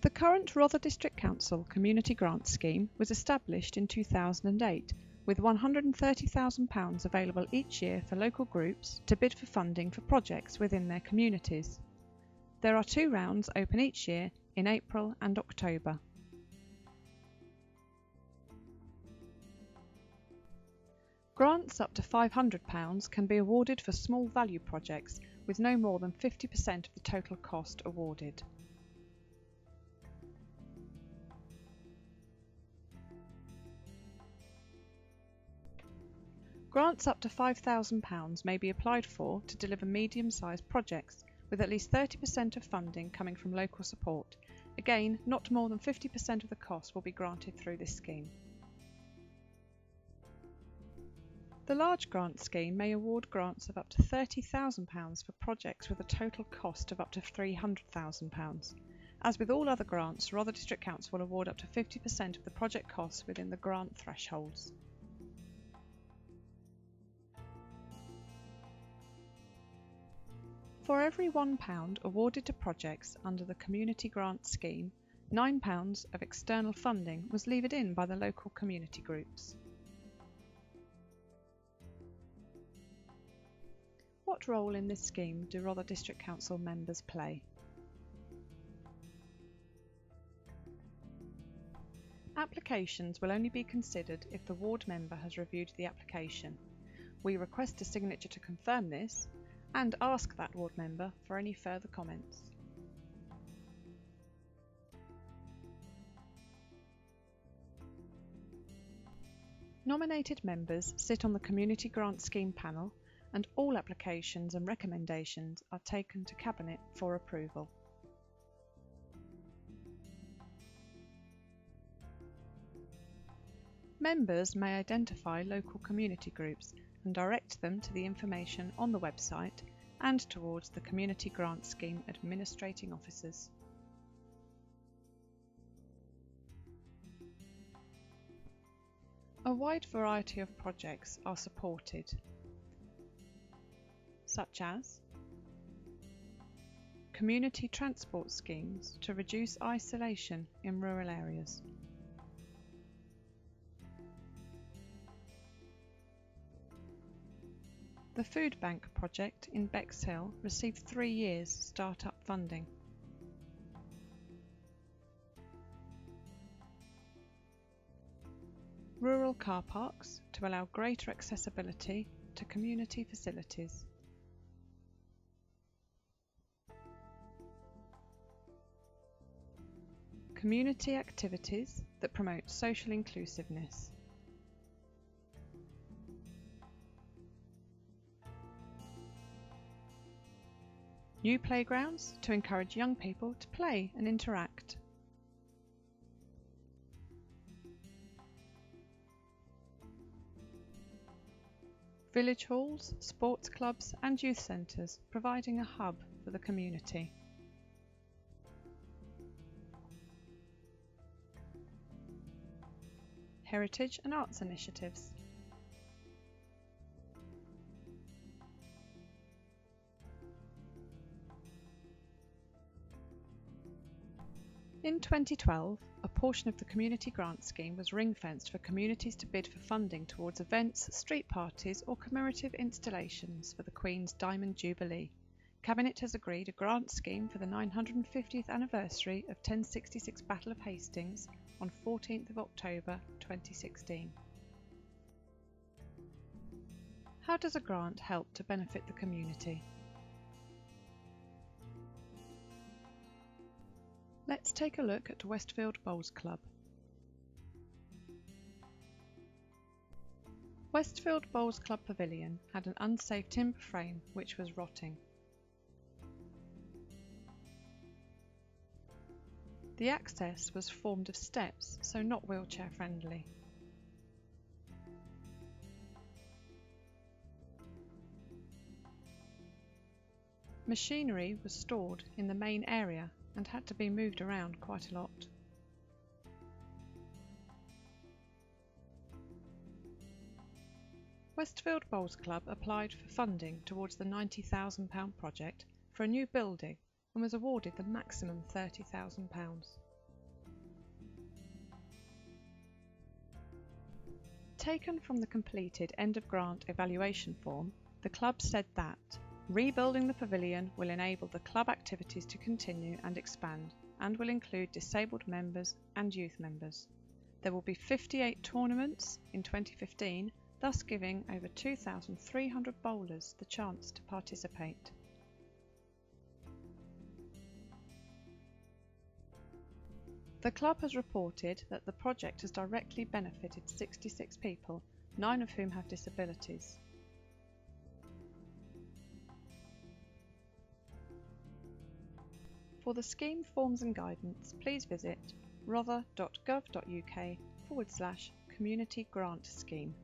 The current Rother District Council Community Grant Scheme was established in 2008 with £130,000 available each year for local groups to bid for funding for projects within their communities. There are 2 rounds open each year in April and October. Grants up to £500 can be awarded for small value projects with no more than 50% of the total cost awarded. Grants up to £5,000 may be applied for to deliver medium-sized projects, with at least 30% of funding coming from local support. Again, not more than 50% of the cost will be granted through this scheme. The large grant scheme may award grants of up to £30,000 for projects with a total cost of up to £300,000. As with all other grants, Rother District Council will award up to 50% of the project costs within the grant thresholds. For every £1 awarded to projects under the Community Grant Scheme, £9 of external funding was levered in by the local community groups. What role in this scheme do Rother District Council members play? Applications will only be considered if the ward member has reviewed the application. We request a signature to confirm this and ask that ward member for any further comments. Nominated members sit on the Community Grant Scheme panel, and all applications and recommendations are taken to Cabinet for approval. Members may identify local community groups and direct them to the information on the website and towards the Community Grant Scheme administrating officers. A wide variety of projects are supported, such as community transport schemes to reduce isolation in rural areas, the Food Bank project in Bexhill received 3 years start-up funding. Rural car parks to allow greater accessibility to community facilities. Community activities that promote social inclusiveness. New playgrounds to encourage young people to play and interact. Village halls, sports clubs and youth centres providing a hub for the community. Heritage and arts initiatives. In 2012, a portion of the Community Grant Scheme was ring-fenced for communities to bid for funding towards events, street parties or commemorative installations for the Queen's Diamond Jubilee. Cabinet has agreed a grant scheme for the 950th anniversary of 1066 Battle of Hastings on 14th of October 2016. How does a grant help to benefit the community? Let's take a look at Westfield Bowls Club. Westfield Bowls Club Pavilion had an unsafe timber frame which was rotting. The access was formed of steps, so not wheelchair friendly. Machinery was stored in the main area and had to be moved around quite a lot. Westfield Bowls Club applied for funding towards the £90,000 project for a new building and was awarded the maximum £30,000. Taken from the completed end-of-grant evaluation form, the club said that rebuilding the pavilion will enable the club activities to continue and expand, and will include disabled members and youth members. There will be 58 tournaments in 2015, thus giving over 2,300 bowlers the chance to participate. The club has reported that the project has directly benefited 66 people, 9 of whom have disabilities. For the scheme forms and guidance, please visit rother.gov.uk/community grant scheme.